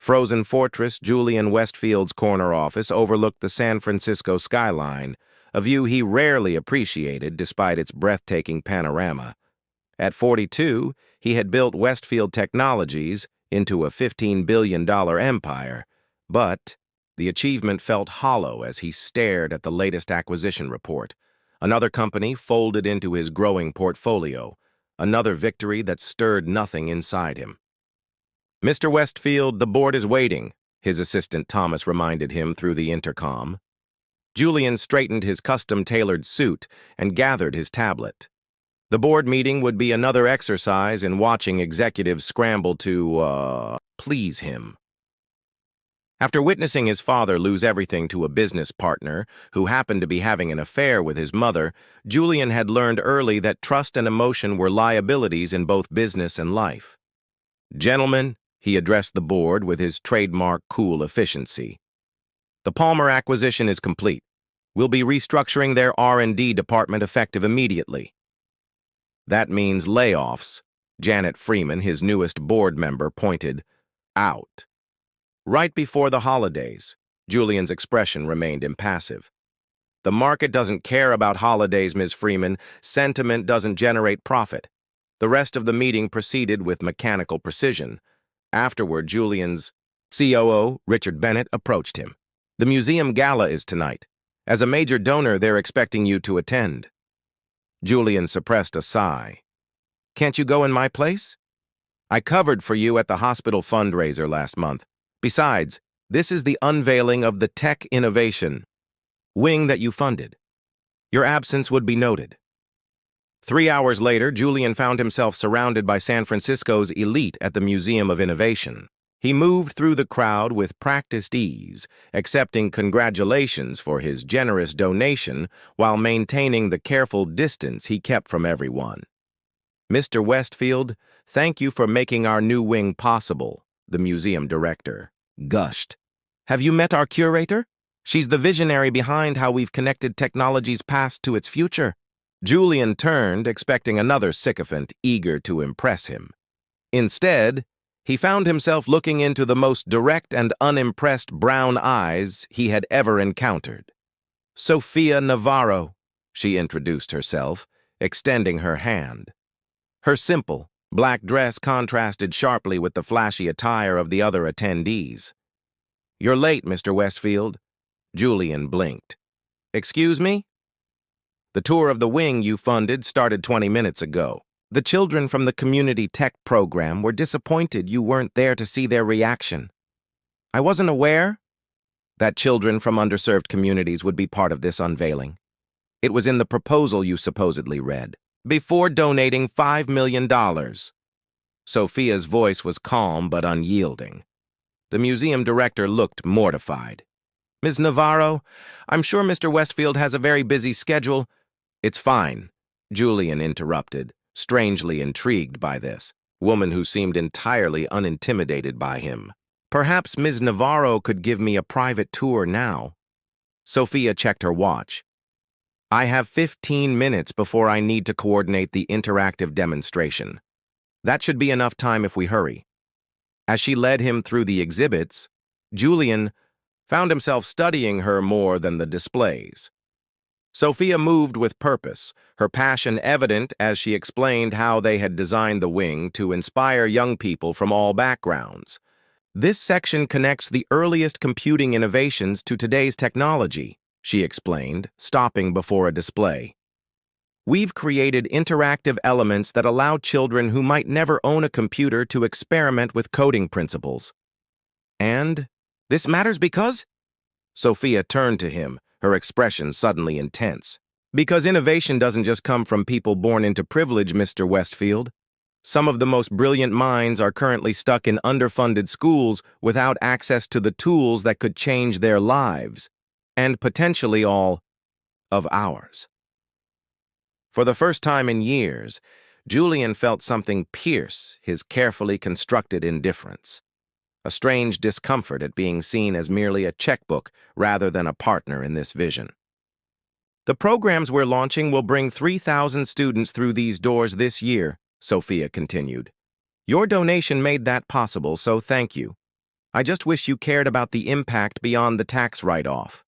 Frozen Fortress, Julian Westfield's corner office, overlooked the San Francisco skyline, a view he rarely appreciated despite its breathtaking panorama. At 42, he had built Westfield Technologies into a $15 billion empire, but the achievement felt hollow as he stared at the latest acquisition report. Another company folded into his growing portfolio, another victory that stirred nothing inside him. "Mr. Westfield, the board is waiting," his assistant Thomas reminded him through the intercom. Julian straightened his custom-tailored suit and gathered his tablet. The board meeting would be another exercise in watching executives scramble to, please him. After witnessing his father lose everything to a business partner who happened to be having an affair with his mother, Julian had learned early that trust and emotion were liabilities in both business and life. "Gentlemen," he addressed the board with his trademark cool efficiency, "the Palmer acquisition is complete. We'll be restructuring their R&D department effective immediately." "That means layoffs," Janet Freeman, his newest board member, pointed out. Right before the holidays, Julian's expression remained impassive. "The market doesn't care about holidays, Ms. Freeman. Sentiment doesn't generate profit." The rest of the meeting proceeded with mechanical precision. Afterward, Julian's COO, Richard Bennett, approached him. "The museum gala is tonight. As a major donor, they're expecting you to attend." Julian suppressed a sigh. "Can't you go in my place? I covered for you at the hospital fundraiser last month. Besides, this is the unveiling of the tech innovation wing that you funded. Your absence would be noted." 3 hours later, Julian found himself surrounded by San Francisco's elite at the Museum of Innovation. He moved through the crowd with practiced ease, accepting congratulations for his generous donation while maintaining the careful distance he kept from everyone. "Mr. Westfield, thank you for making our new wing possible," the museum director gushed. "Have you met our curator? She's the visionary behind how we've connected technology's past to its future." Julian turned, expecting another sycophant eager to impress him. Instead, he found himself looking into the most direct and unimpressed brown eyes he had ever encountered. "Sophia Navarro," she introduced herself, extending her hand. Her simple, black dress contrasted sharply with the flashy attire of the other attendees. "You're late, Mr. Westfield." Julian blinked. "Excuse me?" "The tour of the wing you funded started 20 minutes ago. The children from the community tech program were disappointed you weren't there to see their reaction." "I wasn't aware that children from underserved communities would be part of this unveiling. It was in the proposal you supposedly read. Before donating $5 million. Sophia's voice was calm but unyielding. The museum director looked mortified. "Ms. Navarro, I'm sure Mr. Westfield has a very busy schedule." "It's fine," Julian interrupted, strangely intrigued by this woman who seemed entirely unintimidated by him. "Perhaps Ms. Navarro could give me a private tour now." Sophia checked her watch. "I have 15 minutes before I need to coordinate the interactive demonstration. That should be enough time if we hurry." As she led him through the exhibits, Julian found himself studying her more than the displays. Sophia moved with purpose, her passion evident as she explained how they had designed the wing to inspire young people from all backgrounds. "This section connects the earliest computing innovations to today's technology," she explained, stopping before a display. "We've created interactive elements that allow children who might never own a computer to experiment with coding principles." "And this matters because?" Sophia turned to him, her expression suddenly intense. "Because innovation doesn't just come from people born into privilege, Mr. Westfield. Some of the most brilliant minds are currently stuck in underfunded schools without access to the tools that could change their lives, and potentially all of ours." For the first time in years, Julian felt something pierce his carefully constructed indifference. A strange discomfort at being seen as merely a checkbook rather than a partner in this vision. "The programs we're launching will bring 3,000 students through these doors this year," Sophia continued. "Your donation made that possible, so thank you. I just wish you cared about the impact beyond the tax write-off.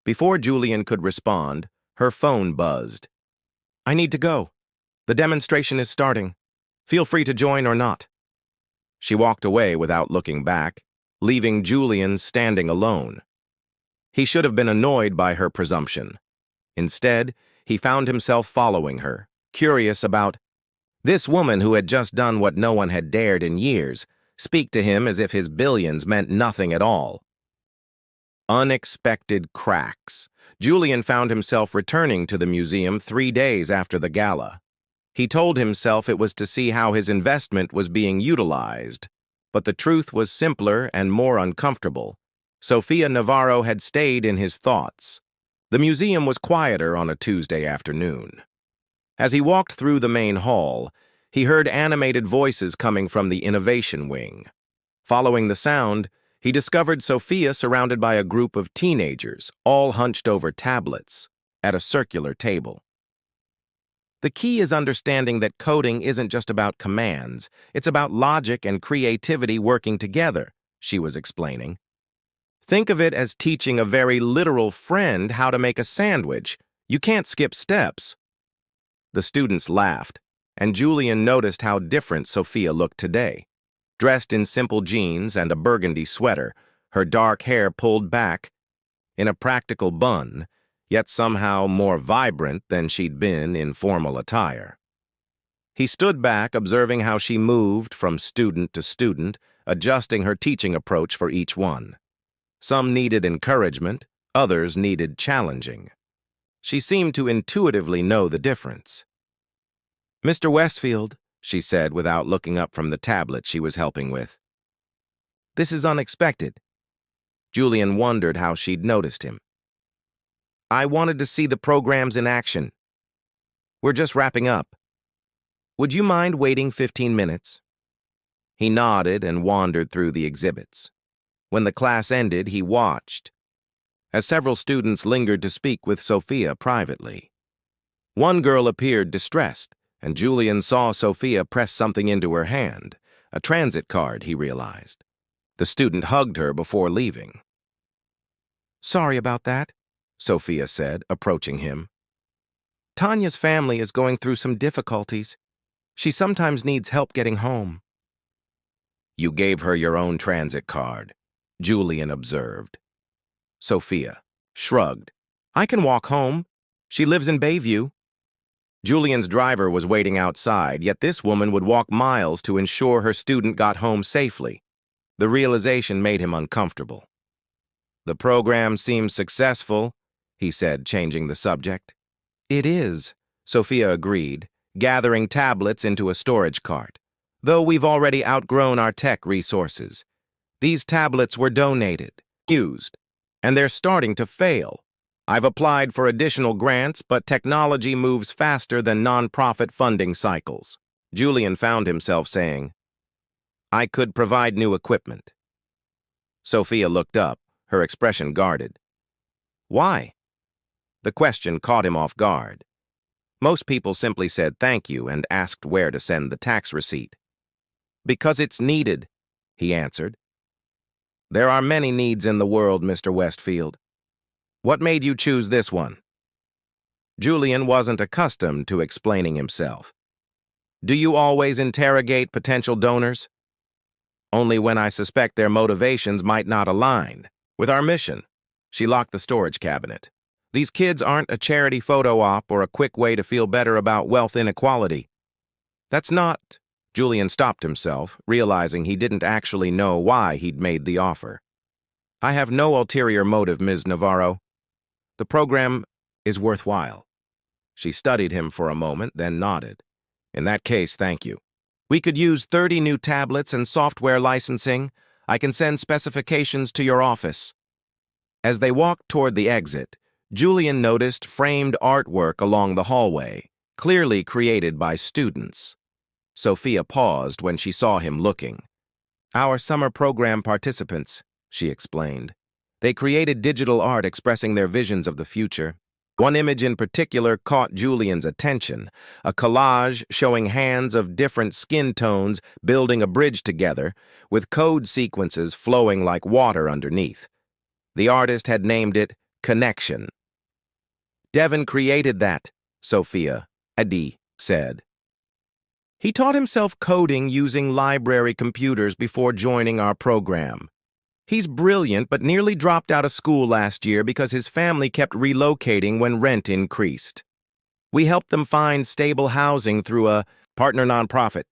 Before Julian could respond, her phone buzzed. I need to go. The demonstration is starting. Feel free to join or not. She walked away without looking back, leaving Julian standing alone. He should have been annoyed by her presumption. Instead, he found himself following her, curious about this woman who had just done what no one had dared in years, speak to him as if his billions meant nothing at all. Unexpected cracks. Julian found himself returning to the museum 3 days after the gala. He told himself it was to see how his investment was being utilized, but the truth was simpler and more uncomfortable. Sofia Navarro had stayed in his thoughts. The museum was quieter on a Tuesday afternoon. As he walked through the main hall, he heard animated voices coming from the innovation wing. Following the sound, he discovered Sofia surrounded by a group of teenagers, all hunched over tablets, at a circular table. The key is understanding that coding isn't just about commands, it's about logic and creativity working together, she was explaining. Think of it as teaching a very literal friend how to make a sandwich. You can't skip steps. The students laughed, and Julian noticed how different Sofia looked today. Dressed in simple jeans and a burgundy sweater, her dark hair pulled back in a practical bun, yet somehow more vibrant than she'd been in formal attire. He stood back, observing how she moved from student to student, adjusting her teaching approach for each one. Some needed encouragement, others needed challenging. She seemed to intuitively know the difference. Mr. Westfield, she said without looking up from the tablet she was helping with. This is unexpected. Julian wondered how she'd noticed him. I wanted to see the programs in action. We're just wrapping up. Would you mind waiting 15 minutes? He nodded and wandered through the exhibits. When the class ended, he watched, as several students lingered to speak with Sofia privately. One girl appeared distressed, and Julian saw Sofia press something into her hand, a transit card, he realized. The student hugged her before leaving. Sorry about that, Sofia said, approaching him. Tanya's family is going through some difficulties. She sometimes needs help getting home. You gave her your own transit card, Julian observed. Sofia shrugged. I can walk home. She lives in Bayview. Julian's driver was waiting outside, yet this woman would walk miles to ensure her student got home safely. The realization made him uncomfortable. The program seems successful, he said, changing the subject. It is, Sofia agreed, gathering tablets into a storage cart. Though we've already outgrown our tech resources. These tablets were donated, used, and they're starting to fail. I've applied for additional grants, but technology moves faster than nonprofit funding cycles. Julian found himself saying, I could provide new equipment. Sofia looked up, her expression guarded. Why? The question caught him off guard. Most people simply said thank you and asked where to send the tax receipt. Because it's needed, he answered. There are many needs in the world, Mr. Westfield. What made you choose this one? Julian wasn't accustomed to explaining himself. Do you always interrogate potential donors? Only when I suspect their motivations might not align with our mission. She locked the storage cabinet. These kids aren't a charity photo op or a quick way to feel better about wealth inequality. That's not... Julian stopped himself, realizing he didn't actually know why he'd made the offer. I have no ulterior motive, Ms. Navarro. The program is worthwhile. She studied him for a moment, then nodded. In that case, thank you. We could use 30 new tablets and software licensing. I can send specifications to your office. As they walked toward the exit, Julian noticed framed artwork along the hallway, clearly created by students. Sofia paused when she saw him looking. Our summer program participants, she explained. They created digital art expressing their visions of the future. One image in particular caught Julian's attention, a collage showing hands of different skin tones building a bridge together, with code sequences flowing like water underneath. The artist had named it Connection. "Devin created that," Sophia Adi said. "He taught himself coding using library computers before joining our program. He's brilliant, but nearly dropped out of school last year because his family kept relocating when rent increased. We helped them find stable housing through a partner nonprofit."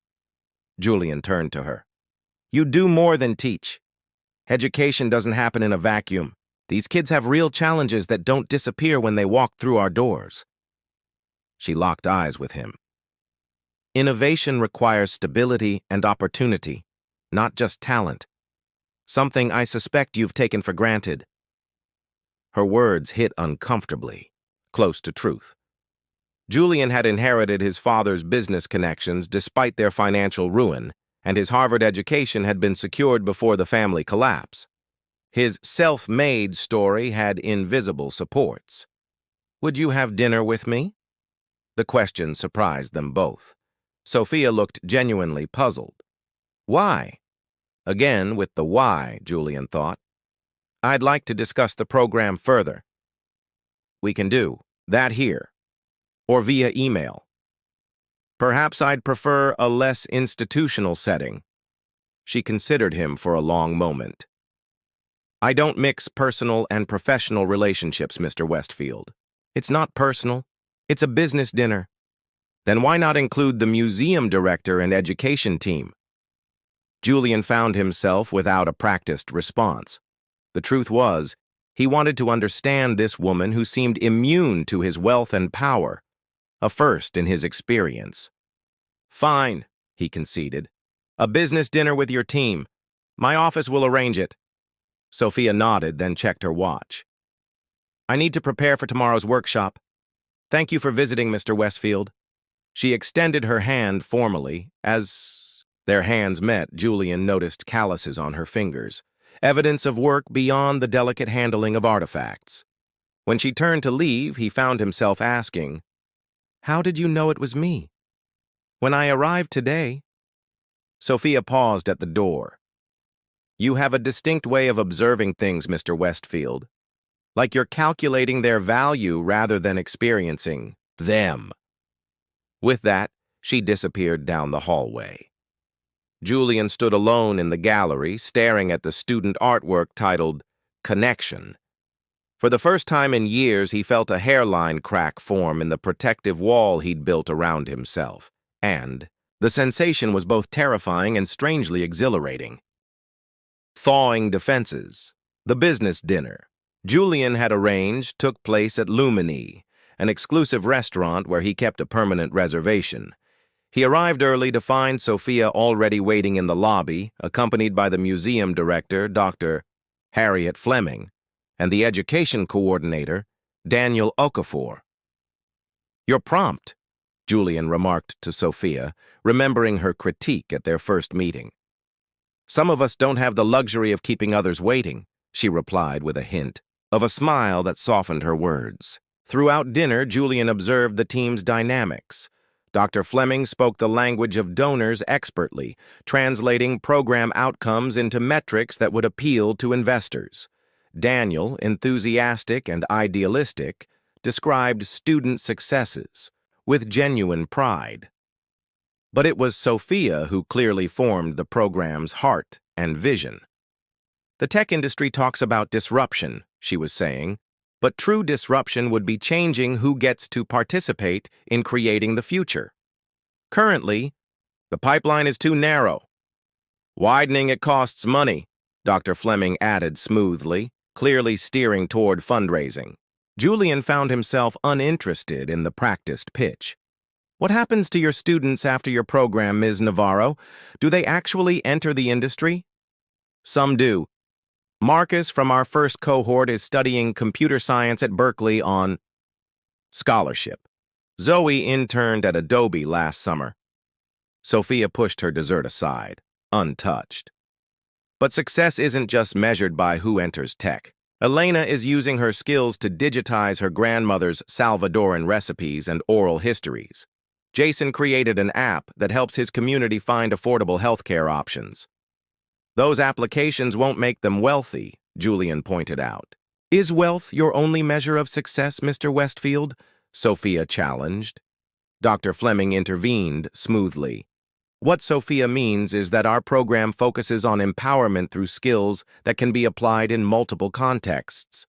Julian turned to her. "You do more than teach. Education doesn't happen in a vacuum. These kids have real challenges that don't disappear when they walk through our doors." She locked eyes with him. "Innovation requires stability and opportunity, not just talent. Something I suspect you've taken for granted." Her words hit uncomfortably, close to truth. Julian had inherited his father's business connections despite their financial ruin, and his Harvard education had been secured before the family collapse. His self-made story had invisible supports. "Would you have dinner with me?" The question surprised them both. Sophia looked genuinely puzzled. "Why?" Again, with the why, Julian thought. "I'd like to discuss the program further." "We can do that here, or via email. Perhaps I'd prefer a less institutional setting." She considered him for a long moment. "I don't mix personal and professional relationships, Mr. Westfield. It's not personal. It's a business dinner. Then why not include the museum director and education team?" Julian found himself without a practiced response. The truth was, he wanted to understand this woman who seemed immune to his wealth and power, a first in his experience. "Fine," he conceded. "A business dinner with your team. My office will arrange it." Sophia nodded, then checked her watch. "I need to prepare for tomorrow's workshop. Thank you for visiting, Mr. Westfield." She extended her hand formally. As their hands met, Julian noticed calluses on her fingers, evidence of work beyond the delicate handling of artifacts. When she turned to leave, he found himself asking, "How did you know it was me?" "When I arrived today." Sophia paused at the door. "You have a distinct way of observing things, Mr. Westfield. Like you're calculating their value rather than experiencing them." With that, she disappeared down the hallway. Julian stood alone in the gallery, staring at the student artwork titled Connection. For the first time in years, he felt a hairline crack form in the protective wall he'd built around himself, and the sensation was both terrifying and strangely exhilarating. Thawing defenses. The business dinner Julian had arranged took place at Lumini, an exclusive restaurant where he kept a permanent reservation. He arrived early to find Sophia already waiting in the lobby, accompanied by the museum director, Dr. Harriet Fleming, and the education coordinator, Daniel Okafor. "You're prompt," Julian remarked to Sophia, remembering her critique at their first meeting. "Some of us don't have the luxury of keeping others waiting," she replied with a hint of a smile that softened her words. Throughout dinner, Julian observed the team's dynamics. Dr. Fleming spoke the language of donors expertly, translating program outcomes into metrics that would appeal to investors. Daniel, enthusiastic and idealistic, described student successes with genuine pride. But it was Sophia who clearly formed the program's heart and vision. "The tech industry talks about disruption," she was saying, "but true disruption would be changing who gets to participate in creating the future. Currently, the pipeline is too narrow. Widening it costs money," Dr. Fleming added smoothly, clearly steering toward fundraising. Julian found himself uninterested in the practiced pitch. "What happens to your students after your program, Ms. Navarro? Do they actually enter the industry?" "Some do. Marcus from our first cohort is studying computer science at Berkeley on scholarship. Zoe interned at Adobe last summer." Sophia pushed her dessert aside, untouched. "But success isn't just measured by who enters tech. Elena is using her skills to digitize her grandmother's Salvadoran recipes and oral histories. Jason created an app that helps his community find affordable healthcare options. Those applications won't make them wealthy, Julian pointed out. Is wealth your only measure of success, Mr. Westfield? Sophia challenged. Dr. Fleming intervened smoothly. What Sophia means is that our program focuses on empowerment through skills that can be applied in multiple contexts.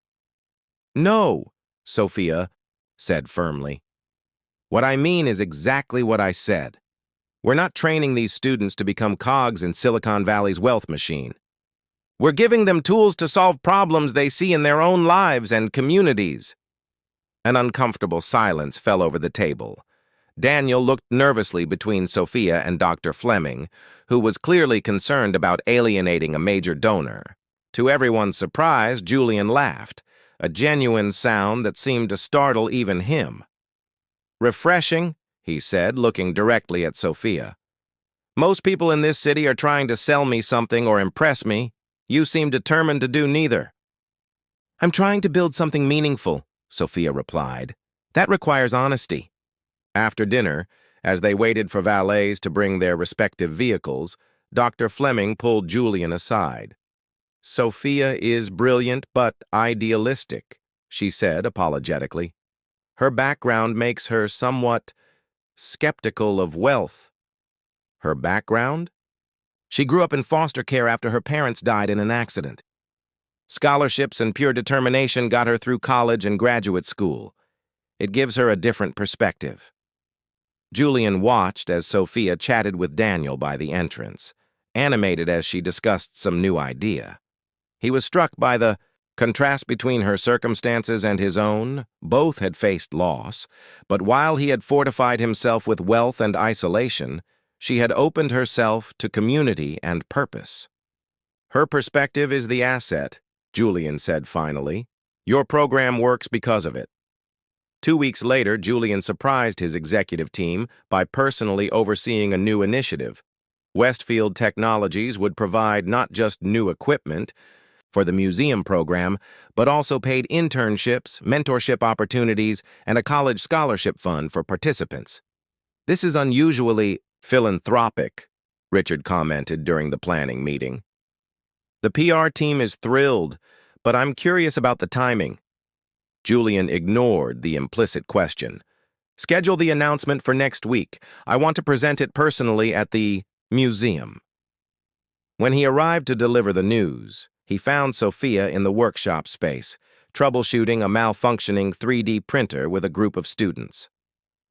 No, Sophia said firmly. What I mean is exactly what I said. We're not training these students to become cogs in Silicon Valley's wealth machine. We're giving them tools to solve problems they see in their own lives and communities. An uncomfortable silence fell over the table. Daniel looked nervously between Sophia and Dr. Fleming, who was clearly concerned about alienating a major donor. To everyone's surprise, Julian laughed, a genuine sound that seemed to startle even him. Refreshing, he said, looking directly at Sophia. Most people in this city are trying to sell me something or impress me. You seem determined to do neither. I'm trying to build something meaningful, Sophia replied. That requires honesty. After dinner, as they waited for valets to bring their respective vehicles, Dr. Fleming pulled Julian aside. Sophia is brilliant but idealistic, she said apologetically. Her background makes her somewhat skeptical of wealth. Her background? She grew up in foster care after her parents died in an accident. Scholarships and pure determination got her through college and graduate school. It gives her a different perspective. Julian watched as Sophia chatted with Daniel by the entrance, animated as she discussed some new idea. He was struck by the contrast between her circumstances and his own. Both had faced loss, but while he had fortified himself with wealth and isolation, she had opened herself to community and purpose. Her perspective is the asset, Julian said finally. Your program works because of it. 2 weeks later, Julian surprised his executive team by personally overseeing a new initiative. Westfield Technologies would provide not just new equipment for the museum program, but also paid internships, mentorship opportunities, and a college scholarship fund for participants. This is unusually philanthropic, Richard commented during the planning meeting. The PR team is thrilled, but I'm curious about the timing. Julian ignored the implicit question. Schedule the announcement for next week. I want to present it personally at the museum. When he arrived to deliver the news, he found Sophia in the workshop space, troubleshooting a malfunctioning 3D printer with a group of students.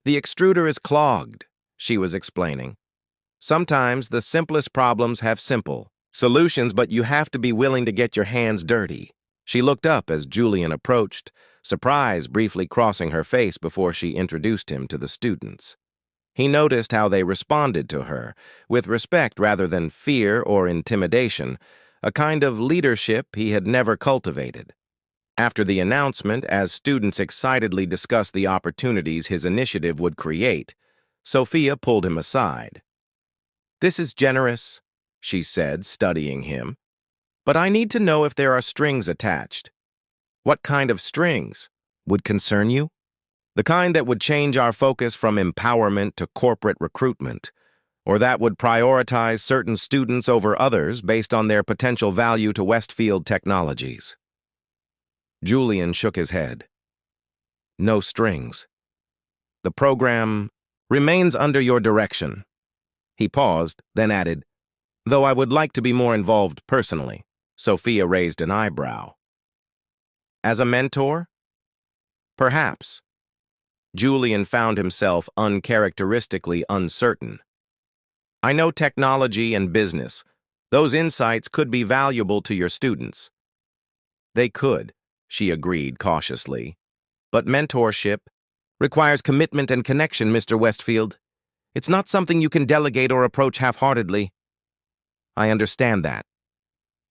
The extruder is clogged, she was explaining. Sometimes the simplest problems have simple solutions, but you have to be willing to get your hands dirty. She looked up as Julian approached, surprise briefly crossing her face before she introduced him to the students. He noticed how they responded to her, with respect rather than fear or intimidation, a kind of leadership he had never cultivated. After the announcement, as students excitedly discussed the opportunities his initiative would create, Sophia pulled him aside. This is generous, she said, studying him. But I need to know if there are strings attached. What kind of strings would concern you? The kind that would change our focus from empowerment to corporate recruitment, or that would prioritize certain students over others based on their potential value to Westfield Technologies. Julian shook his head. No strings. The program remains under your direction. He paused, then added, though I would like to be more involved personally. Sophia raised an eyebrow. As a mentor? Perhaps. Julian found himself uncharacteristically uncertain. I know technology and business. Those insights could be valuable to your students. They could, she agreed cautiously. But mentorship requires commitment and connection, Mr. Westfield. It's not something you can delegate or approach half-heartedly. I understand that.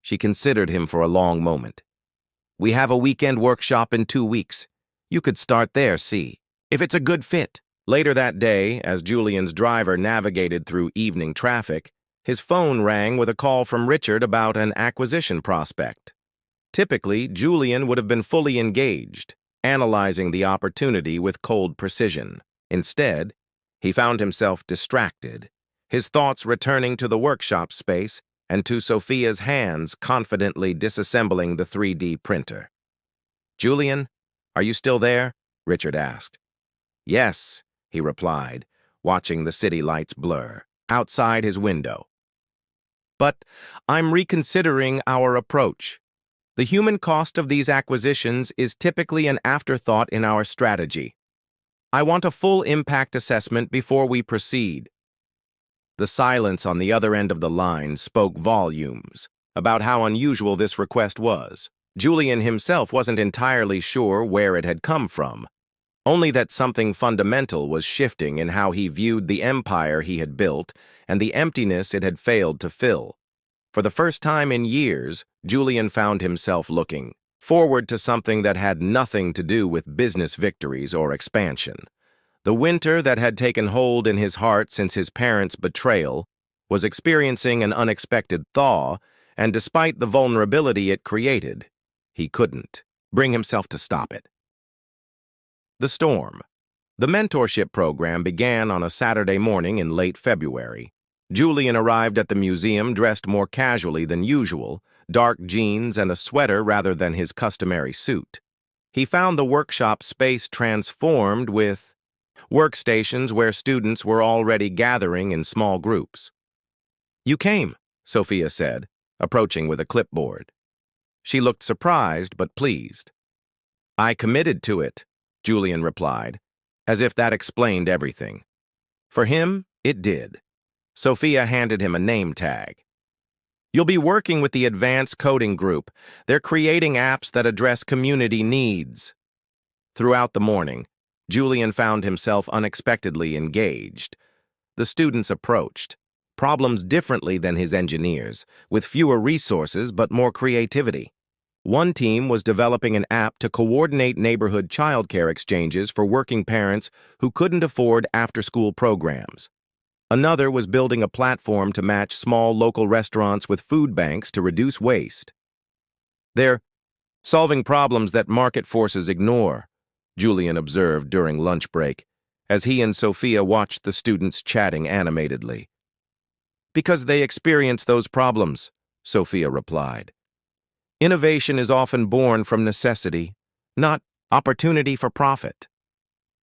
She considered him for a long moment. We have a weekend workshop in 2 weeks. You could start there, see if it's a good fit. Later that day, as Julian's driver navigated through evening traffic, his phone rang with a call from Richard about an acquisition prospect. Typically, Julian would have been fully engaged, analyzing the opportunity with cold precision. Instead, he found himself distracted, his thoughts returning to the workshop space and to Sophia's hands confidently disassembling the 3D printer. "Julian, are you still there?" Richard asked. "Yes," he replied, watching the city lights blur outside his window. "But I'm reconsidering our approach. The human cost of these acquisitions is typically an afterthought in our strategy. I want a full impact assessment before we proceed." The silence on the other end of the line spoke volumes about how unusual this request was. Julian himself wasn't entirely sure where it had come from, only that something fundamental was shifting in how he viewed the empire he had built and the emptiness it had failed to fill. For the first time in years, Julian found himself looking forward to something that had nothing to do with business victories or expansion. The winter that had taken hold in his heart since his parents' betrayal was experiencing an unexpected thaw, and despite the vulnerability it created, he couldn't bring himself to stop it. The storm. The mentorship program began on a Saturday morning in late February. Julian arrived at the museum dressed more casually than usual, dark jeans and a sweater rather than his customary suit. He found the workshop space transformed with workstations where students were already gathering in small groups. "You came," Sophia said, approaching with a clipboard. She looked surprised but pleased. "I committed to it," Julian replied, as if that explained everything. For him, it did. Sophia handed him a name tag. "You'll be working with the Advanced Coding Group. They're creating apps that address community needs." Throughout the morning, Julian found himself unexpectedly engaged. The students approached problems differently than his engineers, with fewer resources but more creativity. One team was developing an app to coordinate neighborhood childcare exchanges for working parents who couldn't afford after-school programs. Another was building a platform to match small local restaurants with food banks to reduce waste. "They're solving problems that market forces ignore," Julian observed during lunch break, as he and Sophia watched the students chatting animatedly. "Because they experience those problems," Sophia replied. "Innovation is often born from necessity, not opportunity for profit."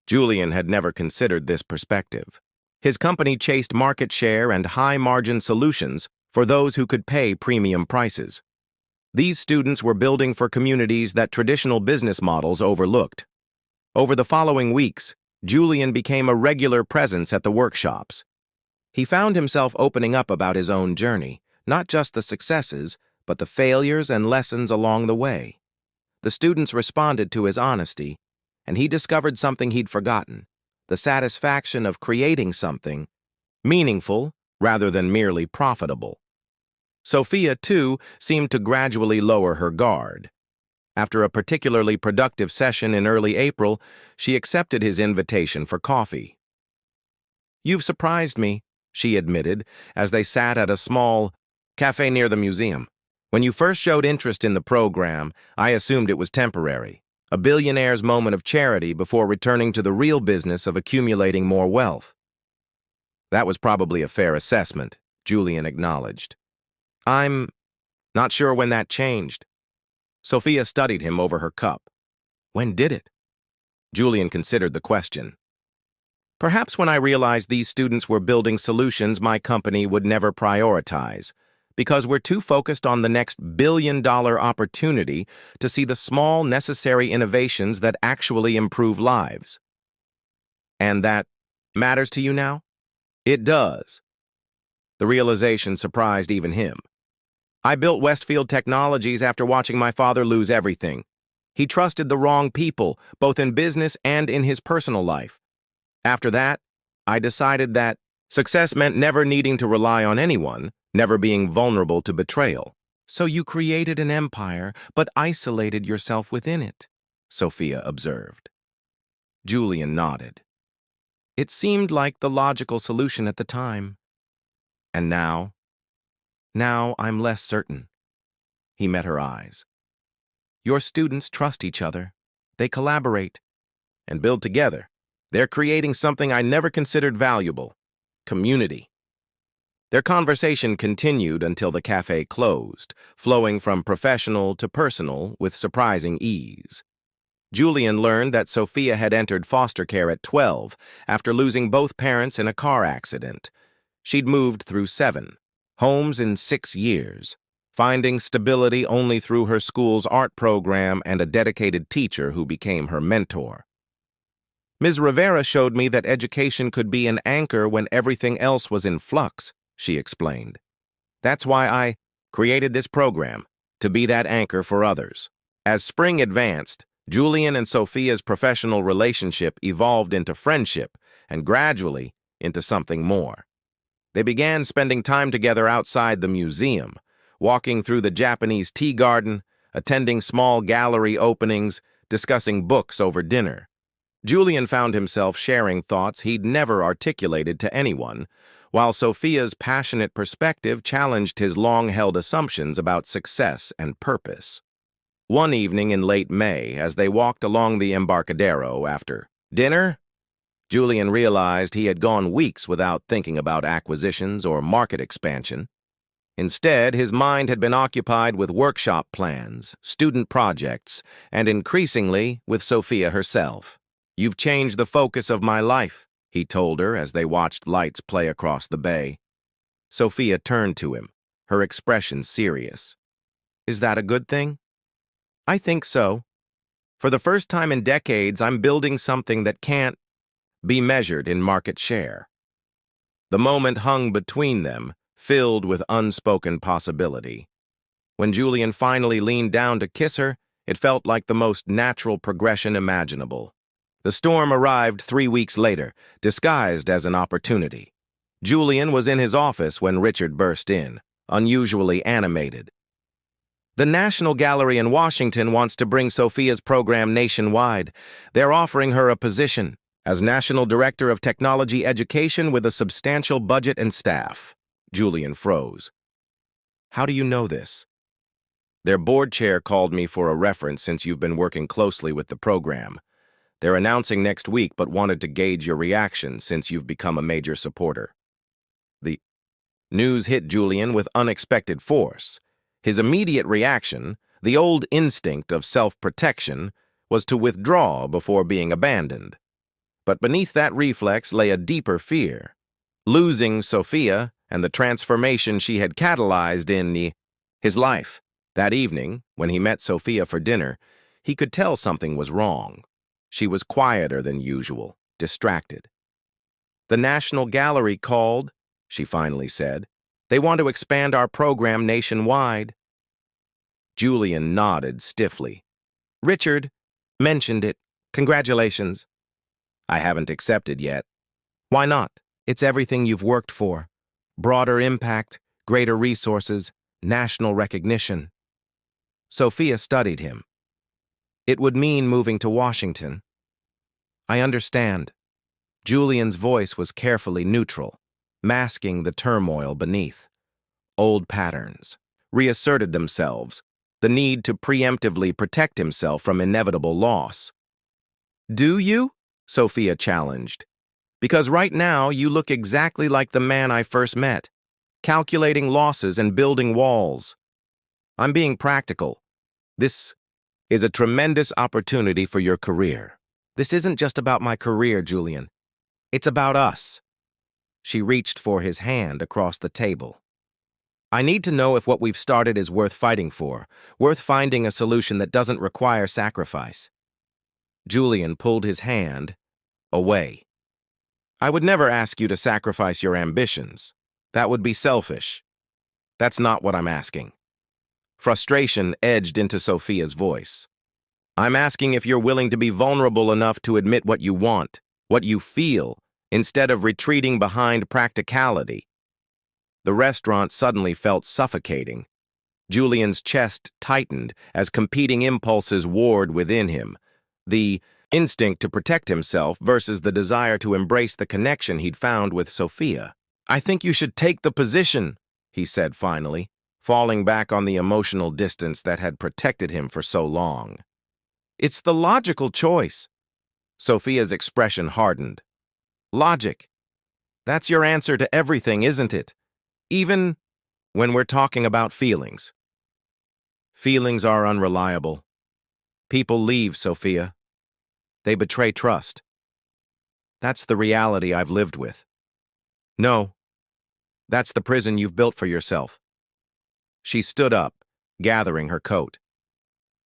Julian had never considered this perspective. His company chased market share and high-margin solutions for those who could pay premium prices. These students were building for communities that traditional business models overlooked. Over the following weeks, Julian became a regular presence at the workshops. He found himself opening up about his own journey, not just the successes, but the failures and lessons along the way. The students responded to his honesty, and he discovered something he'd forgotten: the satisfaction of creating something meaningful rather than merely profitable. Sophia, too, seemed to gradually lower her guard. After a particularly productive session in early April, she accepted his invitation for coffee. "You've surprised me," she admitted, as they sat at a small cafe near the museum. "When you first showed interest in the program, I assumed it was temporary, a billionaire's moment of charity before returning to the real business of accumulating more wealth." "That was probably a fair assessment," Julian acknowledged. "I'm not sure when that changed." Sophia studied him over her cup. "When did it?" Julian considered the question. "Perhaps when I realized these students were building solutions my company would never prioritize, because we're too focused on the next billion-dollar opportunity to see the small, necessary innovations that actually improve lives." "And that matters to you now?" "It does." The realization surprised even him. "I built Westfield Technologies after watching my father lose everything. He trusted the wrong people, both in business and in his personal life. After that, I decided that success meant never needing to rely on anyone, never being vulnerable to betrayal." "So you created an empire, but isolated yourself within it," Sophia observed. Julian nodded. "It seemed like the logical solution at the time. And now? Now I'm less certain." He met her eyes. Your students trust each other. They collaborate and build together. They're creating something I never considered valuable: community. Their conversation continued until the cafe closed, flowing from professional to personal with surprising ease. Julian learned that Sophia had entered foster care at 12 after losing both parents in a car accident. She'd moved through 7 homes in 6 years, finding stability only through her school's art program and a dedicated teacher who became her mentor. Ms. Rivera showed me that education could be an anchor when everything else was in flux, she explained. That's why I created this program, to be that anchor for others. As spring advanced, Julian and Sophia's professional relationship evolved into friendship and gradually into something more. They began spending time together outside the museum, walking through the Japanese tea garden, attending small gallery openings, discussing books over dinner. Julian found himself sharing thoughts he'd never articulated to anyone, while Sophia's passionate perspective challenged his long-held assumptions about success and purpose. One evening in late May, as they walked along the Embarcadero after dinner, Julian realized he had gone weeks without thinking about acquisitions or market expansion. Instead, his mind had been occupied with workshop plans, student projects, and increasingly with Sophia herself. "You've changed the focus of my life," he told her as they watched lights play across the bay. Sophia turned to him, her expression serious. "Is that a good thing?" "I think so. For the first time in decades, I'm building something that can't be measured in market share." The moment hung between them, filled with unspoken possibility. When Julian finally leaned down to kiss her, it felt like the most natural progression imaginable. The storm arrived 3 weeks later, disguised as an opportunity. Julian was in his office when Richard burst in, unusually animated. "The National Gallery in Washington wants to bring Sophia's program nationwide. They're offering her a position as National Director of Technology Education with a substantial budget and staff." Julian froze. "How do you know this?" "Their board chair called me for a reference since you've been working closely with the program. They're announcing next week but wanted to gauge your reaction since you've become a major supporter." The news hit Julian with unexpected force. His immediate reaction, the old instinct of self-protection, was to withdraw before being abandoned. But beneath that reflex lay a deeper fear. Losing Sophia and the transformation she had catalyzed in his life. That evening, when he met Sophia for dinner, he could tell something was wrong. She was quieter than usual, distracted. "The National Gallery called," she finally said. "They want to expand our program nationwide." Julian nodded stiffly. "Richard mentioned it. Congratulations." "I haven't accepted yet." "Why not? It's everything you've worked for. Broader impact, greater resources, national recognition." Sophia studied him. "It would mean moving to Washington." "I understand." Julian's voice was carefully neutral, masking the turmoil beneath. Old patterns reasserted themselves, the need to preemptively protect himself from inevitable loss. "Do you?" Sophia challenged. "Because right now you look exactly like the man I first met, calculating losses and building walls." "I'm being practical. This is a tremendous opportunity for your career." "This isn't just about my career, Julian. It's about us." She reached for his hand across the table. "I need to know if what we've started is worth fighting for, worth finding a solution that doesn't require sacrifice." Julian pulled his hand away. "I would never ask you to sacrifice your ambitions. That would be selfish. That's not what I'm asking." Frustration edged into Sophia's voice. "I'm asking if you're willing to be vulnerable enough to admit what you want, what you feel, instead of retreating behind practicality." The restaurant suddenly felt suffocating. Julian's chest tightened as competing impulses warred within him. The instinct to protect himself versus the desire to embrace the connection he'd found with Sophia. "I think you should take the position," he said finally. falling back on the emotional distance that had protected him for so long. It's the logical choice. Sophia's expression hardened. Logic. That's your answer to everything, isn't it? Even when we're talking about feelings. Feelings are unreliable. People leave, Sophia. They betray trust. That's the reality I've lived with. No, that's the prison you've built for yourself. She stood up, gathering her coat.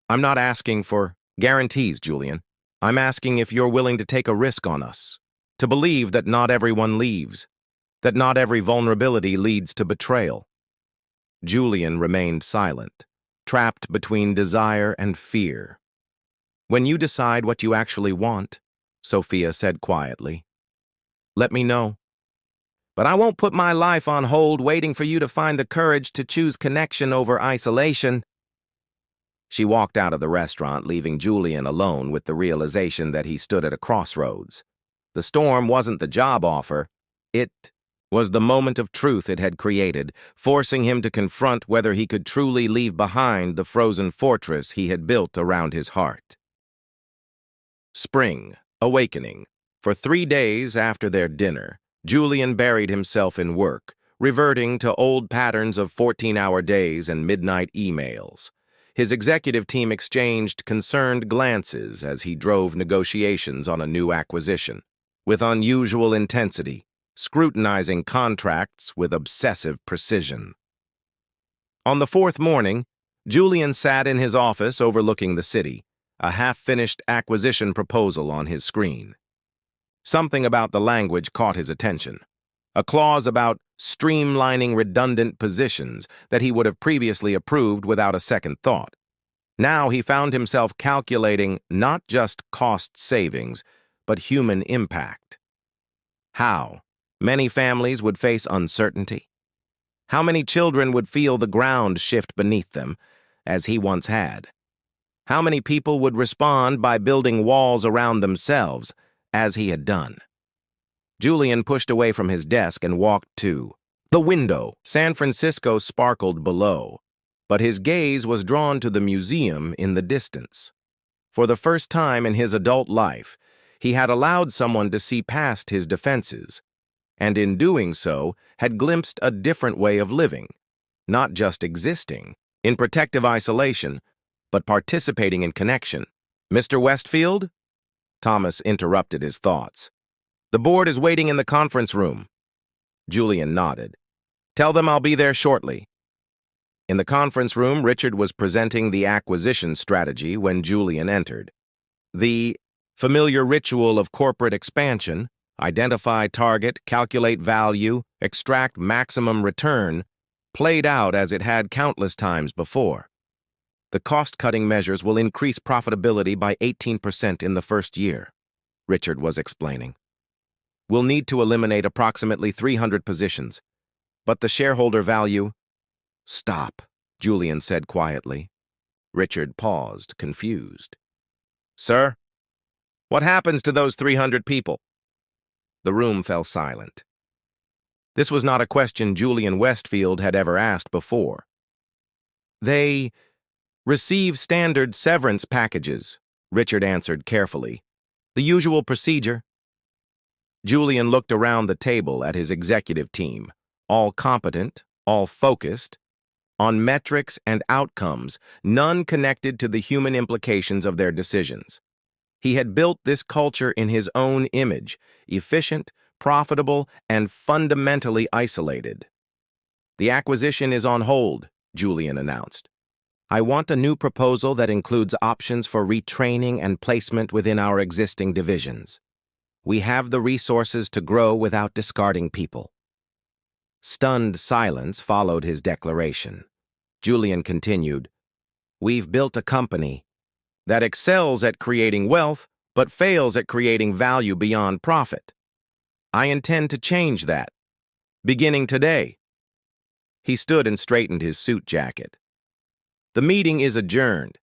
I'm not asking for guarantees, Julian. I'm asking if you're willing to take a risk on us, to believe that not everyone leaves, that not every vulnerability leads to betrayal. Julian remained silent, trapped between desire and fear. When you decide what you actually want, Sophia said quietly, let me know. But I won't put my life on hold waiting for you to find the courage to choose connection over isolation. She walked out of the restaurant, leaving Julian alone with the realization that he stood at a crossroads. The storm wasn't the job offer. It was the moment of truth it had created, forcing him to confront whether he could truly leave behind the frozen fortress he had built around his heart. Spring, awakening. For 3 days after their dinner, Julian buried himself in work, reverting to old patterns of 14-hour days and midnight emails. His executive team exchanged concerned glances as he drove negotiations on a new acquisition, with unusual intensity, scrutinizing contracts with obsessive precision. On the 4th morning, Julian sat in his office overlooking the city, a half-finished acquisition proposal on his screen. Something about the language caught his attention. A clause about streamlining redundant positions that he would have previously approved without a second thought. Now he found himself calculating not just cost savings, but human impact. How many families would face uncertainty? How many children would feel the ground shift beneath them, as he once had? How many people would respond by building walls around themselves, as he had done? Julian pushed away from his desk and walked to the window. San Francisco sparkled below, but his gaze was drawn to the museum in the distance. For the first time in his adult life, he had allowed someone to see past his defenses, and in doing so, had glimpsed a different way of living, not just existing in protective isolation, but participating in connection. Mr. Westfield? Thomas interrupted his thoughts. The board is waiting in the conference room. Julian nodded. Tell them I'll be there shortly. In the conference room, Richard was presenting the acquisition strategy when Julian entered. The familiar ritual of corporate expansion, identify target, calculate value, extract maximum return, played out as it had countless times before. The cost-cutting measures will increase profitability by 18% in the first year, Richard was explaining. We'll need to eliminate approximately 300 positions, but the shareholder value... Stop, Julian said quietly. Richard paused, confused. Sir? What happens to those 300 people? The room fell silent. This was not a question Julian Westfield had ever asked before. They receive standard severance packages, Richard answered carefully. The usual procedure. Julian looked around the table at his executive team, all competent, all focused, on metrics and outcomes, none connected to the human implications of their decisions. He had built this culture in his own image, efficient, profitable, and fundamentally isolated. The acquisition is on hold, Julian announced. I want a new proposal that includes options for retraining and placement within our existing divisions. We have the resources to grow without discarding people. Stunned silence followed his declaration. Julian continued, We've built a company that excels at creating wealth, but fails at creating value beyond profit. I intend to change that, beginning today. He stood and straightened his suit jacket. The meeting is adjourned.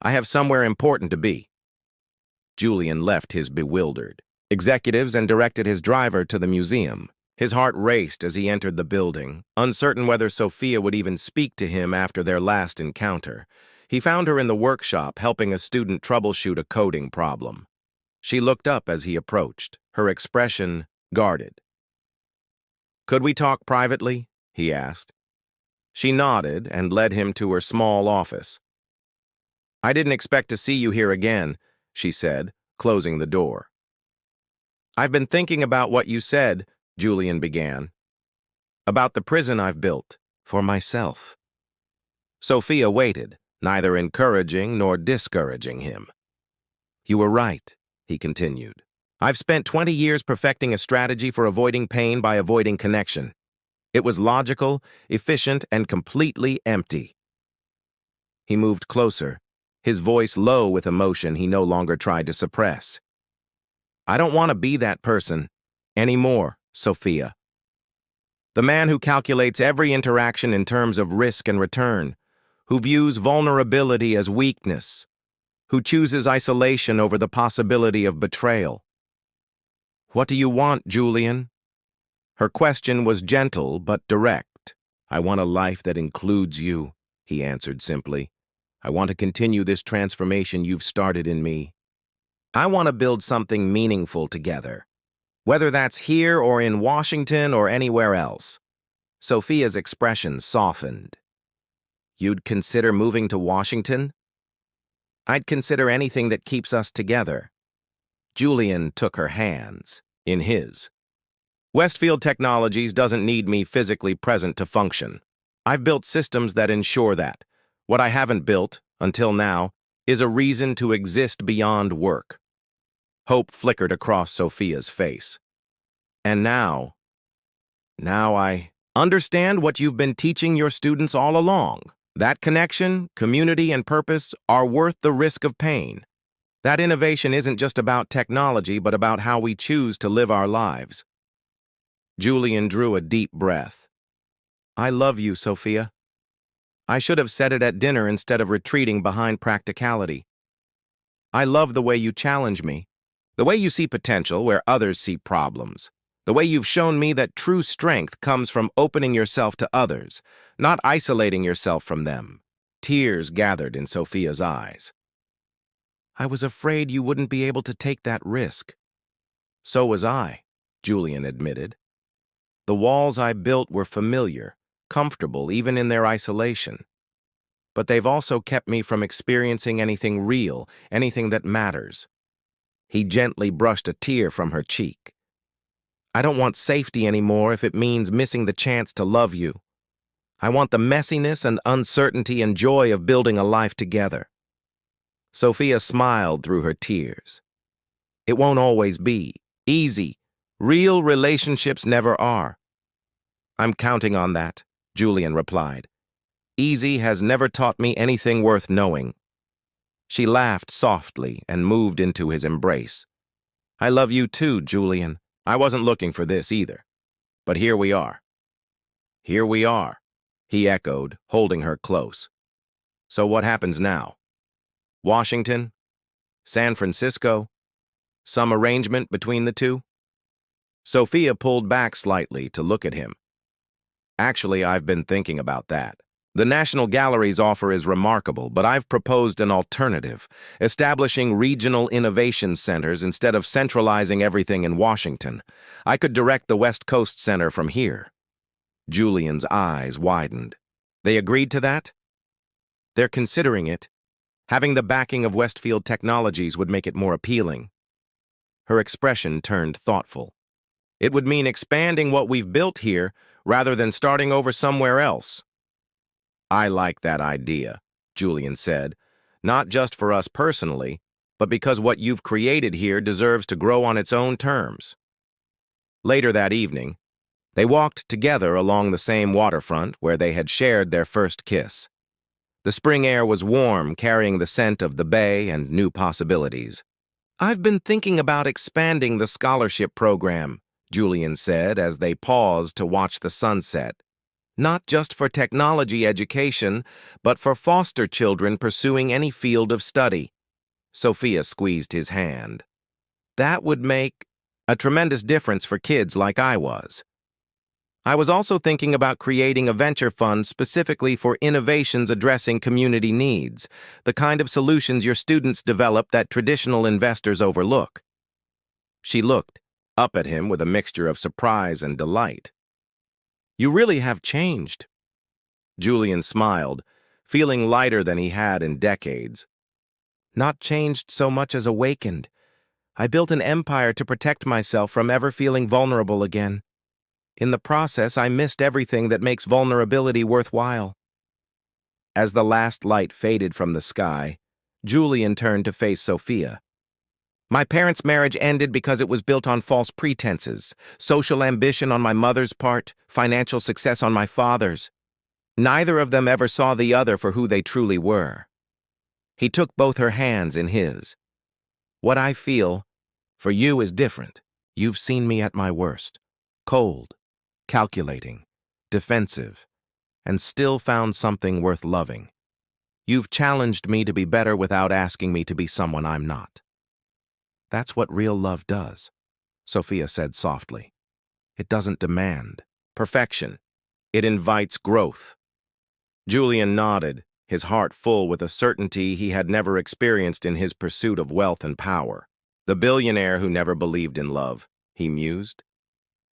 I have somewhere important to be. Julian left his bewildered executives and directed his driver to the museum. His heart raced as he entered the building, uncertain whether Sophia would even speak to him after their last encounter. He found her in the workshop helping a student troubleshoot a coding problem. She looked up as he approached, her expression guarded. "Could we talk privately?" he asked. She nodded and led him to her small office. "I didn't expect to see you here again," she said, closing the door. "I've been thinking about what you said," Julian began. "About the prison I've built for myself." Sophia waited, neither encouraging nor discouraging him. "You were right," he continued. "I've spent 20 years perfecting a strategy for avoiding pain by avoiding connection. It was logical, efficient, and completely empty." He moved closer, his voice low with emotion he no longer tried to suppress. "I don't want to be that person anymore, Sophia. The man who calculates every interaction in terms of risk and return, who views vulnerability as weakness, who chooses isolation over the possibility of betrayal. What do you want, Julian?" Her question was gentle but direct. "I want a life that includes you," he answered simply. "I want to continue this transformation you've started in me. I want to build something meaningful together, whether that's here or in Washington or anywhere else." Sophia's expression softened. "You'd consider moving to Washington?" "I'd consider anything that keeps us together." Julian took her hands in his. "Westfield Technologies doesn't need me physically present to function. I've built systems that ensure that. What I haven't built, until now, is a reason to exist beyond work." Hope flickered across Sophia's face. "And now I understand what you've been teaching your students all along. That connection, community, and purpose are worth the risk of pain. That innovation isn't just about technology, but about how we choose to live our lives." Julian drew a deep breath. "I love you, Sophia. I should have said it at dinner instead of retreating behind practicality. I love the way you challenge me, the way you see potential where others see problems, the way you've shown me that true strength comes from opening yourself to others, not isolating yourself from them." Tears gathered in Sophia's eyes. "I was afraid you wouldn't be able to take that risk." "So was I," Julian admitted. "The walls I built were familiar, comfortable even in their isolation. But they've also kept me from experiencing anything real, anything that matters." He gently brushed a tear from her cheek. "I don't want safety anymore if it means missing the chance to love you. I want the messiness and uncertainty and joy of building a life together." Sophia smiled through her tears. "It won't always be easy. Real relationships never are." "I'm counting on that," Julian replied. "Easy has never taught me anything worth knowing." She laughed softly and moved into his embrace. "I love you too, Julian. I wasn't looking for this either. But here we are." "Here we are," he echoed, holding her close. "So what happens now? Washington? San Francisco? Some arrangement between the two?" Sophia pulled back slightly to look at him. "Actually, I've been thinking about that. The National Gallery's offer is remarkable, but I've proposed an alternative, establishing regional innovation centers instead of centralizing everything in Washington. I could direct the West Coast Center from here." Julian's eyes widened. "They agreed to that?" "They're considering it. Having the backing of Westfield Technologies would make it more appealing." Her expression turned thoughtful. "It would mean expanding what we've built here rather than starting over somewhere else." "I like that idea," Julian said, "not just for us personally, but because what you've created here deserves to grow on its own terms." Later that evening, they walked together along the same waterfront where they had shared their first kiss. The spring air was warm, carrying the scent of the bay and new possibilities. "I've been thinking about expanding the scholarship program," Julian said as they paused to watch the sunset. "Not just for technology education, but for foster children pursuing any field of study." Sophia squeezed his hand. "That would make a tremendous difference for kids like I was." I was also thinking about creating a venture fund specifically for innovations addressing community needs, the kind of solutions your students develop that traditional investors overlook. She looked up at him with a mixture of surprise and delight. You really have changed. Julian smiled, feeling lighter than he had in decades. Not changed so much as awakened. I built an empire to protect myself from ever feeling vulnerable again. In the process, I missed everything that makes vulnerability worthwhile. As the last light faded from the sky, Julian turned to face Sophia. My parents' marriage ended because it was built on false pretenses, social ambition on my mother's part, financial success on my father's. Neither of them ever saw the other for who they truly were. He took both her hands in his. What I feel for you is different. You've seen me at my worst. Cold, calculating, defensive, and still found something worth loving. You've challenged me to be better without asking me to be someone I'm not. That's what real love does, Sophia said softly. It doesn't demand perfection. It invites growth. Julian nodded, his heart full with a certainty he had never experienced in his pursuit of wealth and power. The billionaire who never believed in love, he mused.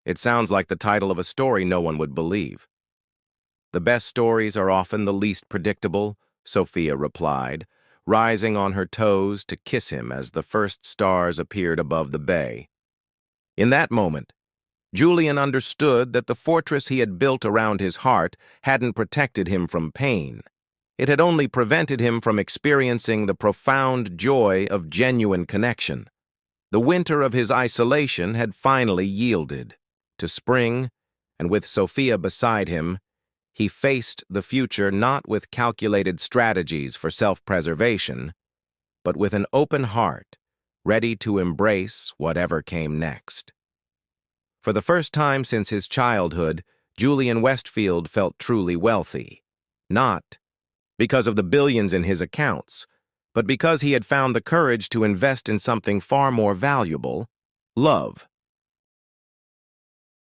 It sounds like the title of a story no one would believe. The best stories are often the least predictable, Sophia replied, rising on her toes to kiss him as the first stars appeared above the bay. In that moment, Julian understood that the fortress he had built around his heart hadn't protected him from pain. It had only prevented him from experiencing the profound joy of genuine connection. The winter of his isolation had finally yielded to spring, and with Sophia beside him, he faced the future not with calculated strategies for self-preservation, but with an open heart, ready to embrace whatever came next. For the first time since his childhood, Julian Westfield felt truly wealthy. Not because of the billions in his accounts, but because he had found the courage to invest in something far more valuable: love.